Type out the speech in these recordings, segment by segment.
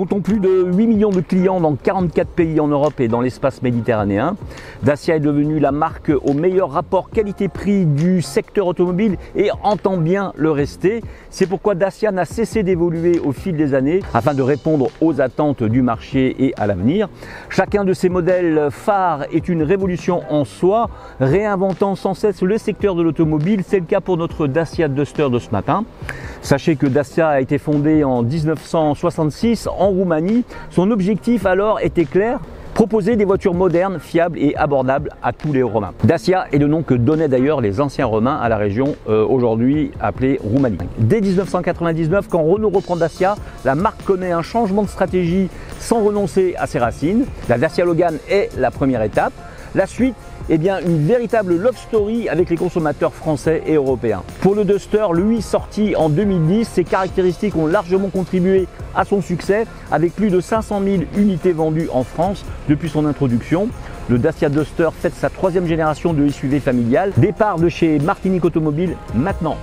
Comptons plus de 8 millions de clients dans 44 pays en Europe et dans l'espace méditerranéen. Dacia est devenue la marque au meilleur rapport qualité-prix du secteur automobile et entend bien le rester. C'est pourquoi Dacia n'a cessé d'évoluer au fil des années afin de répondre aux attentes du marché et à l'avenir. Chacun de ces modèles phares est une révolution en soi, réinventant sans cesse le secteur de l'automobile. C'est le cas pour notre Dacia Duster de ce matin. Sachez que Dacia a été fondée en 1966 en Roumanie. Son objectif alors était clair: proposer des voitures modernes, fiables et abordables à tous les Romains. Dacia est le nom que donnaient d'ailleurs les anciens Romains à la région aujourd'hui appelée Roumanie. Dès 1999, quand Renault reprend Dacia, la marque connaît un changement de stratégie sans renoncer à ses racines. La Dacia Logan est la première étape. La suite, eh bien, une véritable love story avec les consommateurs français et européens. Pour le Duster, lui, sorti en 2010, ses caractéristiques ont largement contribué à son succès, avec plus de 500 000 unités vendues en France depuis son introduction. Le Dacia Duster fête sa 3e génération de SUV familial. Départ de chez Martinique Automobile maintenant.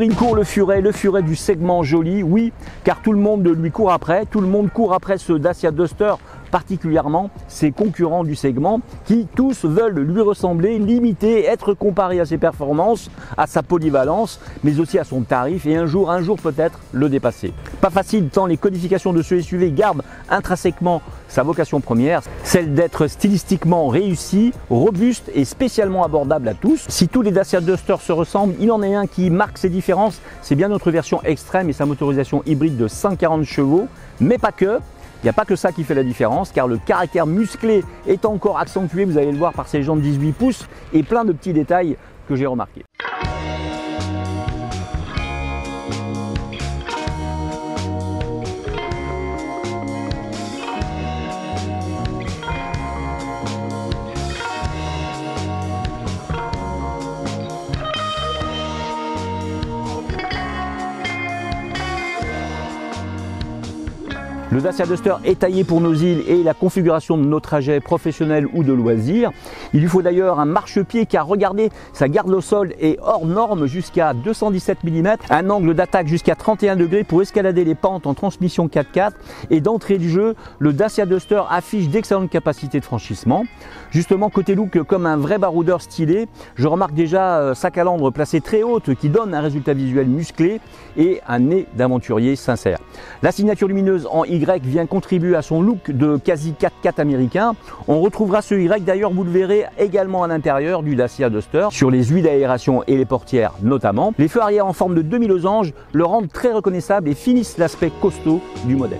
Il court le furet du segment joli, oui, car tout le monde lui court après, tout le monde court après ce Dacia Duster, particulièrement ses concurrents du segment, qui tous veulent lui ressembler, l'imiter, être comparé à ses performances, à sa polyvalence, mais aussi à son tarif et un jour peut-être le dépasser. Pas facile tant les codifications de ce SUV gardent intrinsèquement sa vocation première, celle d'être stylistiquement réussi, robuste et spécialement abordable à tous. Si tous les Dacia Duster se ressemblent, il en est un qui marque ses différences, c'est bien notre version extrême et sa motorisation hybride de 140 chevaux, mais pas que. Il n'y a pas que ça qui fait la différence, car le caractère musclé est encore accentué, vous allez le voir, par ses jantes 18 pouces et plein de petits détails que j'ai remarqués. Le Dacia Duster est taillé pour nos îles et la configuration de nos trajets professionnels ou de loisirs. Il lui faut d'ailleurs un marchepied car regardez, sa garde au sol est hors norme jusqu'à 217 mm, un angle d'attaque jusqu'à 31 degrés pour escalader les pentes en transmission 4x4 et d'entrée du jeu, le Dacia Duster affiche d'excellentes capacités de franchissement. Justement, côté look, comme un vrai baroudeur stylé, je remarque déjà sa calandre placée très haute qui donne un résultat visuel musclé et un nez d'aventurier sincère. La signature lumineuse en Y vient contribuer à son look de quasi 4x4 américain. On retrouvera ce Y d'ailleurs, vous le verrez également à l'intérieur du Dacia Duster, sur les huiles d'aération et les portières notamment. Les feux arrière en forme de demi-losange le rendent très reconnaissable et finissent l'aspect costaud du modèle.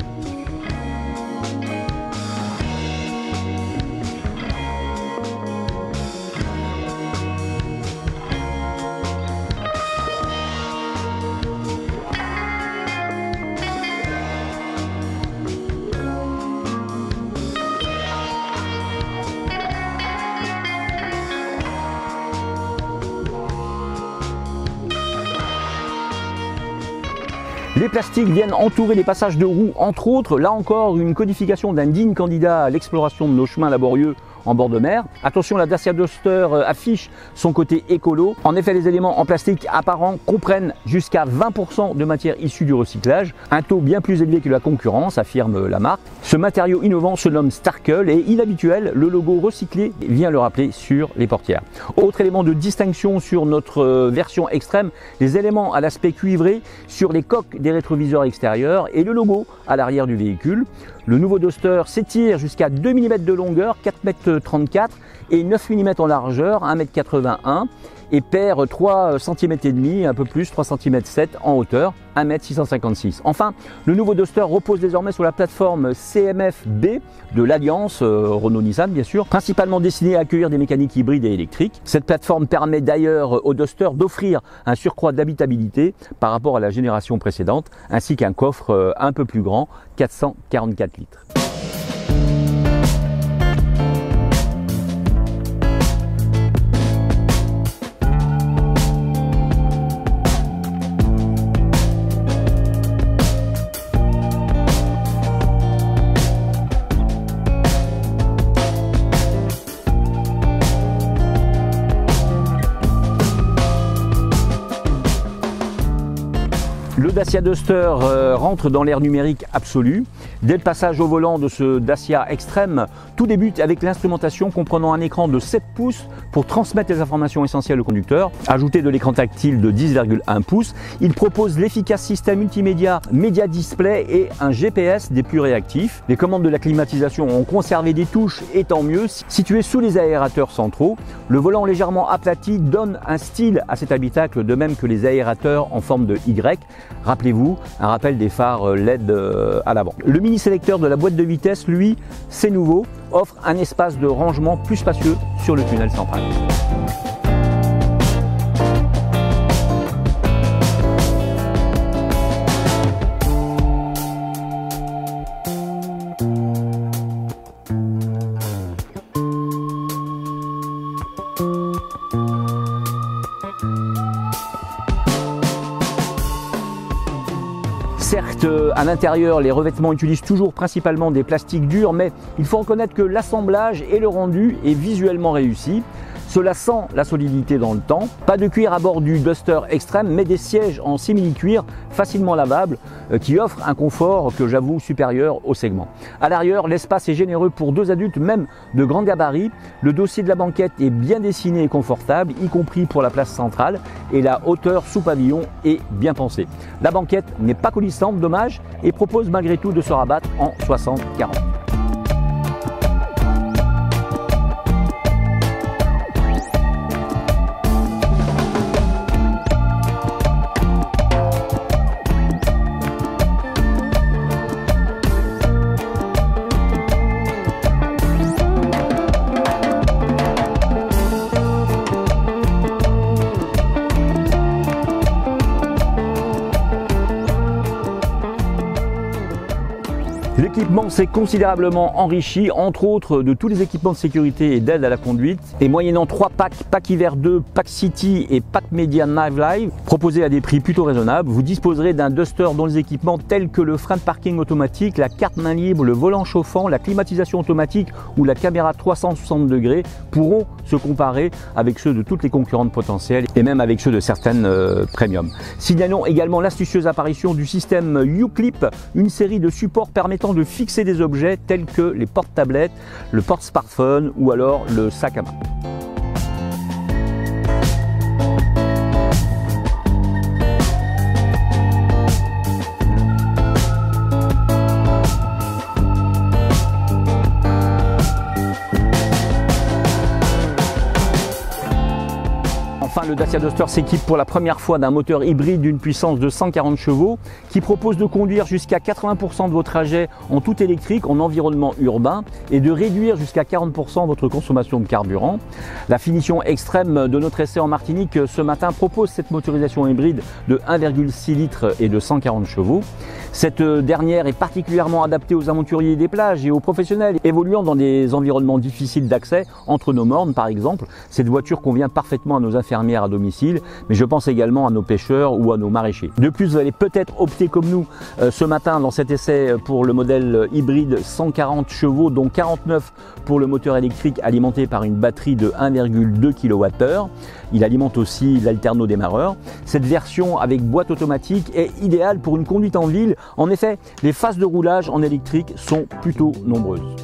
Les plastiques viennent entourer les passages de roues, entre autres, là encore, une codification d'un digne candidat à l'exploration de nos chemins laborieux en bord de mer. Attention, la Dacia Duster affiche son côté écolo. En effet, les éléments en plastique apparents comprennent jusqu'à 20% de matière issue du recyclage, un taux bien plus élevé que la concurrence, affirme la marque. Ce matériau innovant se nomme Starkle et inhabituel, le logo recyclé vient le rappeler sur les portières. Autre élément de distinction sur notre version extrême, les éléments à l'aspect cuivré sur les coques des rétroviseurs extérieurs et le logo à l'arrière du véhicule. Le nouveau Duster s'étire jusqu'à 2 mm de longueur, 4,34 m et 9 mm en largeur, 1,81 m. et perd 3 cm et demi, un peu plus, 3 cm 7 en hauteur, 1,656 m. Enfin, le nouveau Duster repose désormais sur la plateforme CMF-B de l'Alliance Renault-Nissan, bien sûr, principalement destinée à accueillir des mécaniques hybrides et électriques. Cette plateforme permet d'ailleurs au Duster d'offrir un surcroît d'habitabilité par rapport à la génération précédente, ainsi qu'un coffre un peu plus grand, 444 litres. Le Dacia Duster rentre dans l'ère numérique absolue. Dès le passage au volant de ce Dacia Extreme, tout débute avec l'instrumentation comprenant un écran de 7 pouces pour transmettre les informations essentielles au conducteur. Ajouté de l'écran tactile de 10,1 pouces, il propose l'efficace système multimédia Media Display et un GPS des plus réactifs. Les commandes de la climatisation ont conservé des touches et tant mieux. Situé sous les aérateurs centraux, le volant légèrement aplati donne un style à cet habitacle, de même que les aérateurs en forme de Y. Rappelez-vous, un rappel des phares LED à l'avant. Le mini sélecteur de la boîte de vitesse, lui, c'est nouveau, offre un espace de rangement plus spacieux sur le tunnel central. Certes, à l'intérieur, les revêtements utilisent toujours principalement des plastiques durs, mais il faut reconnaître que l'assemblage et le rendu est visuellement réussi. Cela sent la solidité dans le temps. Pas de cuir à bord du Duster Extreme, mais des sièges en simili-cuir facilement lavables qui offrent un confort que j'avoue supérieur au segment. À l'arrière, l'espace est généreux pour 2 adultes, même de grand gabarit. Le dossier de la banquette est bien dessiné et confortable, y compris pour la place centrale, et la hauteur sous pavillon est bien pensée. La banquette n'est pas coulissante, dommage, et propose malgré tout de se rabattre en 60-40. L'équipement s'est considérablement enrichi, entre autres de tous les équipements de sécurité et d'aide à la conduite. Et moyennant 3 packs, Pack Hiver 2, Pack City et Pack Media Night Live, proposés à des prix plutôt raisonnables, vous disposerez d'un Duster dont les équipements tels que le frein de parking automatique, la carte main libre, le volant chauffant, la climatisation automatique ou la caméra 360 degrés pourront se comparer avec ceux de toutes les concurrentes potentielles et même avec ceux de certaines premium. Signalons également l'astucieuse apparition du système U-Clip, une série de supports permettant de fixer des objets tels que les porte-tablettes, le porte-smartphone ou alors le sac à main. Enfin, le Dacia Duster s'équipe pour la première fois d'un moteur hybride d'une puissance de 140 chevaux qui propose de conduire jusqu'à 80% de vos trajets en tout électrique en environnement urbain et de réduire jusqu'à 40% votre consommation de carburant. La finition extrême de notre essai en Martinique ce matin propose cette motorisation hybride de 1,6 litres et de 140 chevaux. Cette dernière est particulièrement adaptée aux aventuriers des plages et aux professionnels évoluant dans des environnements difficiles d'accès, entre nos mornes par exemple. Cette voiture convient parfaitement à nos infirmières à domicile, mais je pense également à nos pêcheurs ou à nos maraîchers. De plus, vous allez peut-être opter comme nous ce matin dans cet essai pour le modèle hybride 140 chevaux, dont 49 pour le moteur électrique alimenté par une batterie de 1,2 kWh. Il alimente aussi l'alterno-démarreur. Cette version avec boîte automatique est idéale pour une conduite en ville. En effet, les phases de roulage en électrique sont plutôt nombreuses.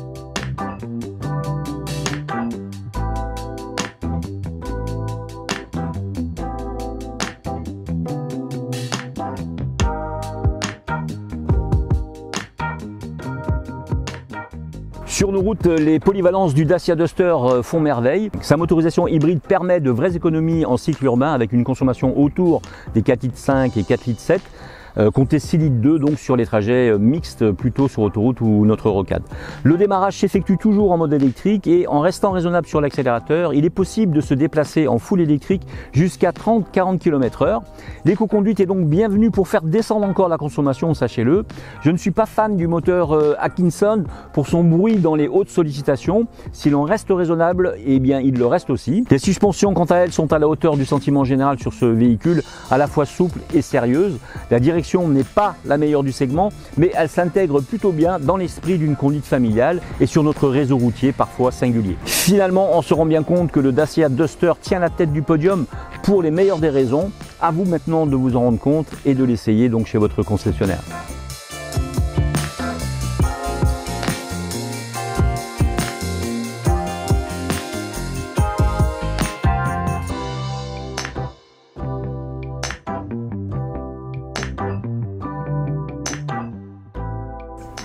Sur nos routes, les polyvalences du Dacia Duster font merveille. Sa motorisation hybride permet de vraies économies en cycle urbain avec une consommation autour des 4,5 litres et 4,7 litres. Comptez 6,2 litres donc sur les trajets mixtes plutôt sur autoroute ou notre Euro 4. Le démarrage s'effectue toujours en mode électrique et en restant raisonnable sur l'accélérateur, il est possible de se déplacer en full électrique jusqu'à 30-40 km/h. L'éco-conduite est donc bienvenue pour faire descendre encore la consommation, sachez-le. Je ne suis pas fan du moteur Atkinson pour son bruit dans les hautes sollicitations. Si l'on reste raisonnable, eh bien il le reste aussi. Les suspensions quant à elles sont à la hauteur du sentiment général sur ce véhicule, à la fois souple et sérieuse. La direction n'est pas la meilleure du segment, mais elle s'intègre plutôt bien dans l'esprit d'une conduite familiale et sur notre réseau routier parfois singulier. Finalement, on se rend bien compte que le Dacia Duster tient la tête du podium pour les meilleures des raisons. À vous maintenant de vous en rendre compte et de l'essayer donc chez votre concessionnaire.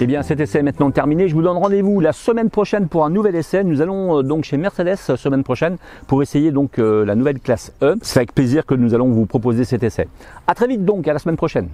Eh bien cet essai est maintenant terminé, je vous donne rendez-vous la semaine prochaine pour un nouvel essai. Nous allons donc chez Mercedes semaine prochaine pour essayer donc la nouvelle classe E. C'est avec plaisir que nous allons vous proposer cet essai. A très vite donc, à la semaine prochaine.